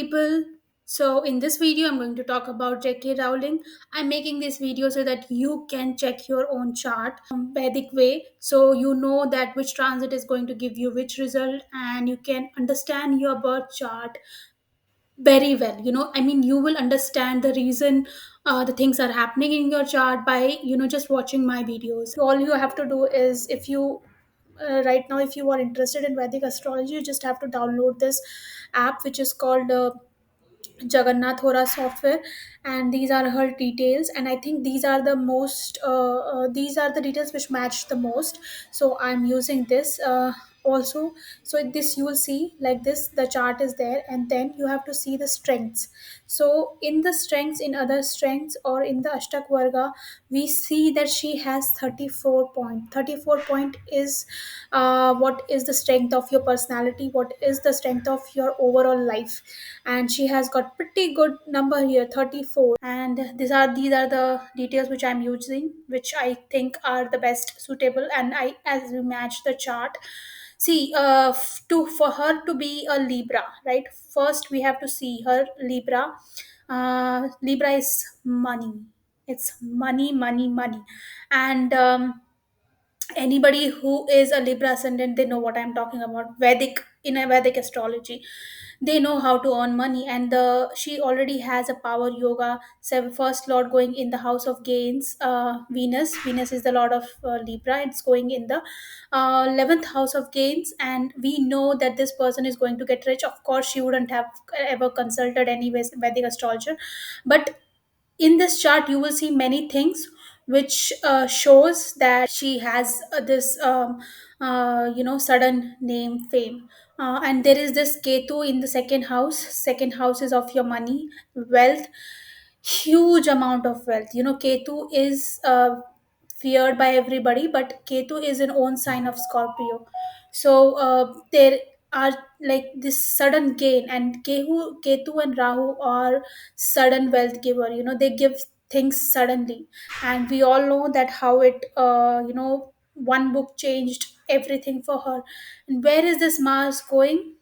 people. So, in this video, I'm going to talk about J.K. Rowling. I'm making this video so that you can check your own chart Vedic way, so you know that which transit is going to give you which result, and you can understand your birth chart very well. You will understand the reason the things are happening in your chart by just watching my videos. All you have to do is, if you right now, if you are interested in Vedic astrology, you just have to download this app which is called Jagannath Hora software, and these are her details. And I think these are the details which match the most. So I'm using this also. So this, you will see like this, the chart is there, and then you have to see the strengths. So in the strengths, in other strengths, or in the Ashtak Varga, we see that she has 34 point. 34 point is what is the strength of your personality, what is the strength of your overall life. And she has got pretty good number here, 34. And these are the details which I'm using, which I think are the best suitable. And I, as we match the chart, see, to for her to be a Libra, right? First we have to see her Libra. Libra is money. It's money, money, money. And anybody who is a Libra ascendant, they know what I'm talking about. In a Vedic astrology, they know how to earn money. And the she already has a power yoga, first lord going in the house of gains. Venus is the lord of Libra. It's going in the 11th house of gains, and we know that this person is going to get rich. Of course, she wouldn't have ever consulted any Vedic astrologer, but in this chart you will see many things which shows that she has this sudden name fame. And there is this Ketu in the second house. Second house is of your money, wealth, huge amount of wealth. Ketu is feared by everybody, but Ketu is an own sign of Scorpio. So there are like this sudden gain. And Ketu and Rahu are sudden wealth giver. They give things suddenly. And we all know that how it one book changed everything for her. And where is this Mars going?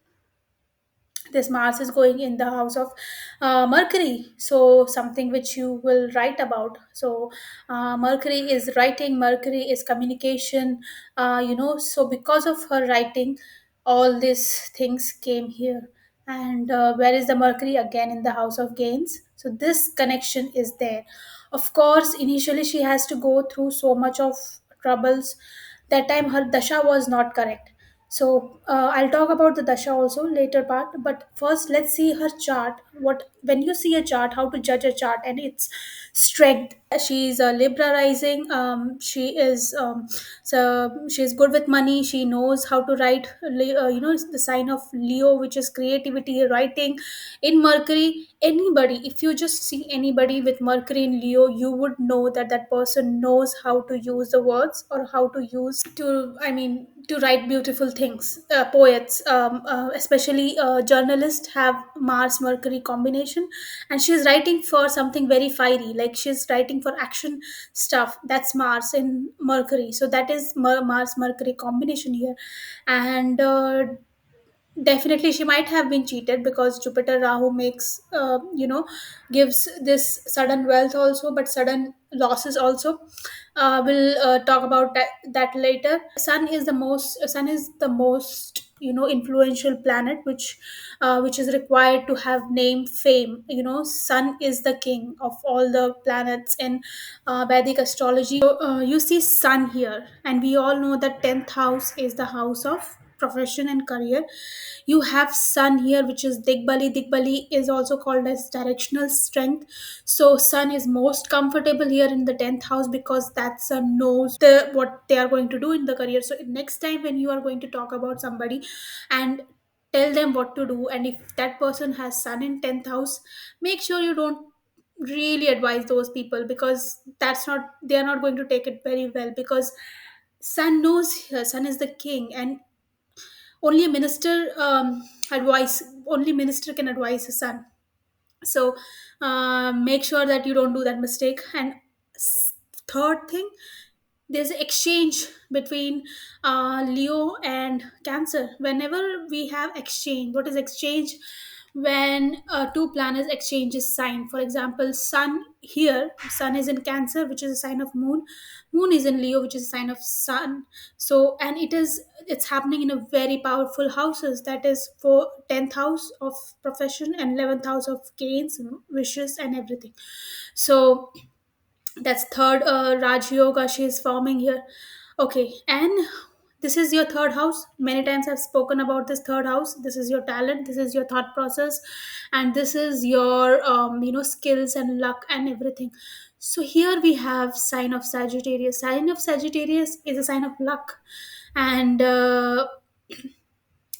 This Mars is going in the house of Mercury, so something which you will write about. So Mercury is writing, Mercury is communication. So because of her writing, all these things came here. And where is the Mercury? Again in the house of gains. So this connection is there. Of course, initially she has to go through so much of troubles. That time her dasha was not correct. So I'll talk about the dasha also later part. But first, let's see her chart. What When you see a chart, how to judge a chart and its strength. She's a Libra rising. She's good with money. She knows how to write. The sign of Leo, which is creativity, writing. In Mercury, anybody, if you just see anybody with Mercury in Leo, you would know that that person knows how to use the words, or how to use to I mean to write beautiful things. Poets, especially journalists, have Mars Mercury combination. And she's writing for something very fiery, like she's writing for action stuff. That's Mars in Mercury. So that is Mars Mercury combination here. And definitely she might have been cheated, because Jupiter Rahu makes gives this sudden wealth also, but sudden losses also. We'll talk about that later. Sun is the most influential planet, which is required to have name fame. Sun is the king of all the planets in Vedic astrology. So you see Sun here, and we all know that 10th house is the house of profession and career. You have Sun here, which is Digbali. Digbali is also called as directional strength. So Sun is most comfortable here in the 10th house, because that Sun knows what they are going to do in the career. So next time when you are going to talk about somebody and tell them what to do, and if that person has Sun in 10th house, make sure you don't really advise those people, because they are not going to take it very well. Because Sun knows here, Sun is the king, and only a minister advice only minister can advise his son. So make sure that you don't do that mistake. And third thing, there's an exchange between Leo and Cancer. Whenever we have exchange, what is exchange? when two planets exchanges sign. For example, sun here, sun is in Cancer, which is a sign of moon. Moon is in Leo, which is a sign of sun. So, and it's happening in a very powerful houses, that is for 10th house of profession and 11th house of gains, wishes and everything. So that's third Raj Yoga she is forming here. Okay, and this is your third house. Many times I've spoken about this third house. This is your talent, this is your thought process, and this is your skills and luck and everything. So here we have sign of Sagittarius. Sign of Sagittarius is a sign of luck, and the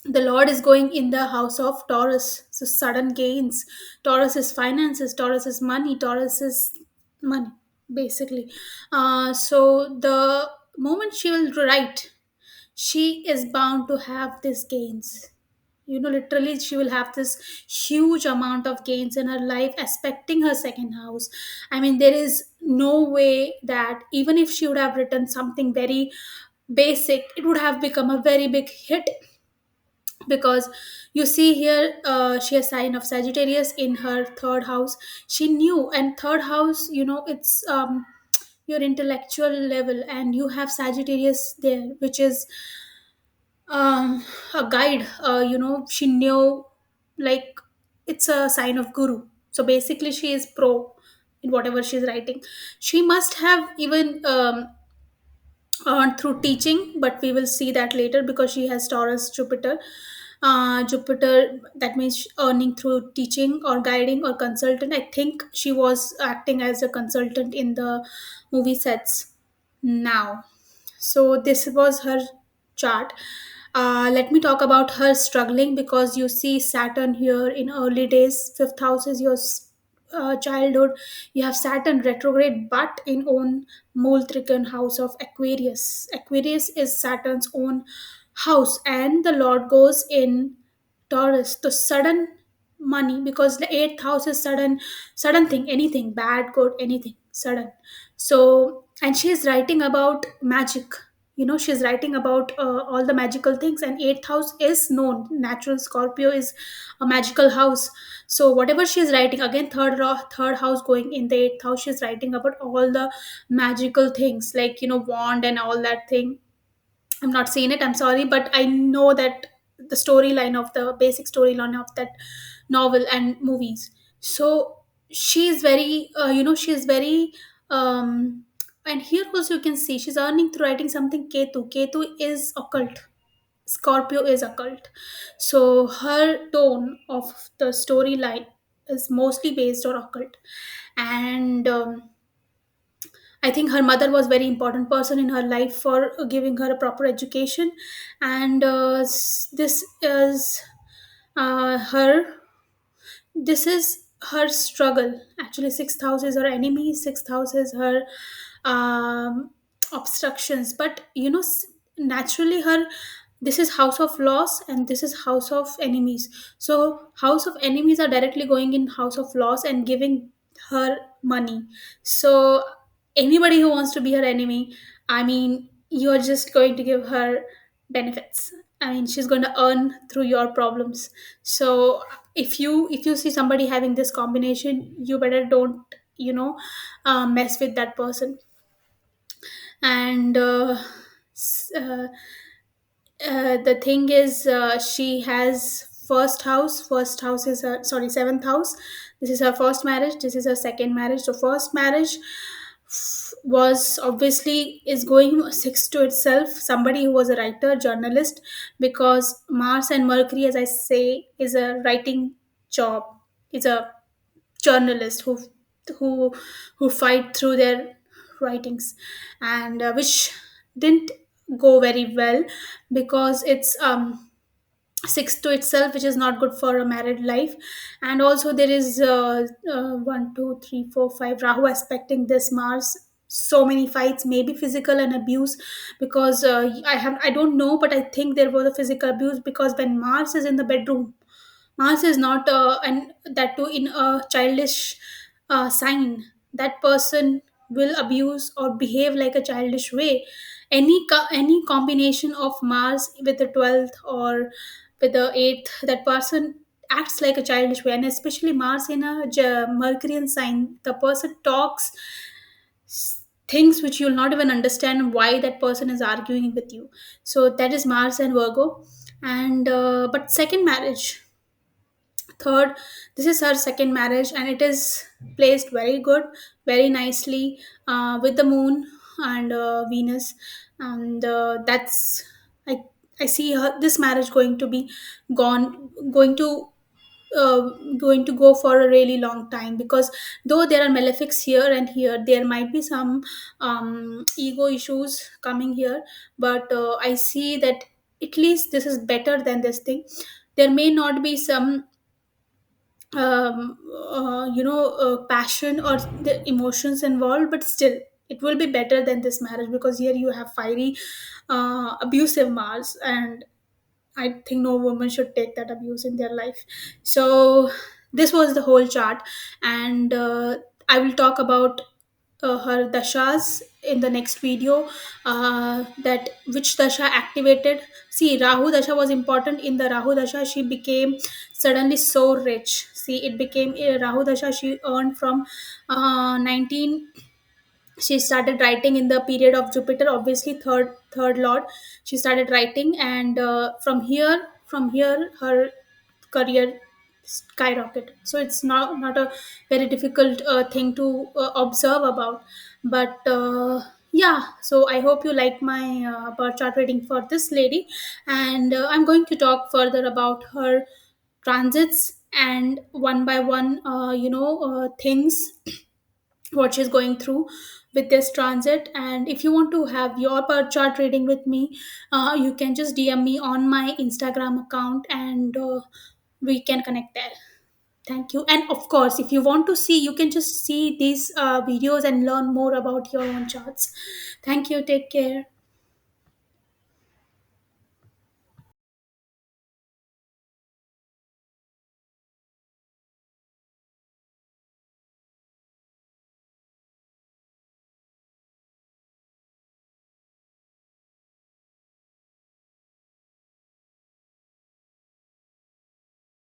Lord is going in the house of Taurus. So sudden gains. Taurus is finances. Taurus is money. Taurus is money, basically. So the moment she will write, she is bound to have these gains. Literally, she will have this huge amount of gains in her life, expecting her second house. I mean, there is no way that even if she would have written something very basic, it would have become a very big hit, because you see here she has sign of Sagittarius in her third house. She knew, and third house, it's your intellectual level, and you have Sagittarius there, which is a guide. She knew, like, it's a sign of guru. So basically she is pro in whatever she's writing. She must have even earned through teaching, but we will see that later, because she has Taurus Jupiter. Jupiter, that means earning through teaching or guiding or consultant. I think she was acting as a consultant in the movie sets now. So this was her chart. Let me talk about her struggling, because you see Saturn here in early days. Fifth house is your childhood. You have Saturn retrograde, but in own Multrikan house of Aquarius. Aquarius is Saturn's own house, and the Lord goes in Taurus. The sudden money, because the eighth house is sudden thing, anything bad, good, anything sudden. So, and she is writing about magic. She's writing about all the magical things, and eighth house is known. Natural Scorpio is a magical house. So whatever she's writing, again, third house going in the eighth house, she's writing about all the magical things, like wand and all that thing. I'm not seeing it, I'm sorry, but I know that the storyline of the basic storyline of that novel and movies. So she's very, she's very, um, and here also you can see she's earning through writing something. Ketu is occult. Scorpio is occult. So her tone of the storyline is mostly based on occult, and I think her mother was very important person in her life for giving her a proper education, and this is her. This is her struggle. Actually, sixth house is her enemy. Sixth house is her um, obstructions. But naturally, her, this is house of loss, and this is house of enemies. So house of enemies are directly going in house of loss and giving her money. So anybody who wants to be her enemy, I mean, you're just going to give her benefits. I mean, she's going to earn through your problems. So if you see somebody having this combination, you better don't mess with that person. And the thing is, she has first house is her, sorry, seventh house. This is her first marriage, this is her second marriage. So first marriage was obviously is going six to itself, somebody who was a writer, journalist, because Mars and Mercury, as I say, is a writing job, is a journalist who who fight through their writings, and which didn't go very well, because it's six to itself, which is not good for a married life. And also there is 1 2 3 4 5 Rahu aspecting this Mars. So many fights, maybe physical and abuse, because I don't know, but I think there was a physical abuse, because when Mars is in the bedroom, Mars is not, and that too in a childish sign. That person will abuse or behave like a childish way. Any combination of Mars with the 12th or with the 8th, that person acts like a childish way, and especially Mars in a Mercurian sign, the person talks things which you'll not even understand why that person is arguing with you. So that is Mars and Virgo. And but second marriage, third, this is her second marriage, and it is placed very good, very nicely, with the moon and Venus. And that's, i I see her, this marriage going to be gone, uh, going to go for a really long time, because though there are malefics here and here, there might be some ego issues coming here, but I see that at least this is better than this thing. There may not be some passion or the emotions involved, but still it will be better than this marriage, because here you have fiery, abusive Mars, and I think no woman should take that abuse in their life. So this was the whole chart, and I will talk about her dashas in the next video. That which dasha activated. See, Rahu dasha was important. In the Rahu dasha, she became suddenly so rich. See, it became a Rahu dasha. She earned from 19. She started writing in the period of Jupiter, obviously third lord. She started writing, and from here her career skyrocket. So it's not a very difficult thing to observe about. But yeah, so I hope you like my birth chart reading for this lady, and I'm going to talk further about her transits, and one by one, things what she's going through with this transit. And if you want to have your birth chart reading with me, you can just DM me on my Instagram account, and we can connect there. Thank you. And of course, if you want to see, you can just see these videos and learn more about your own charts. Thank you. Take care.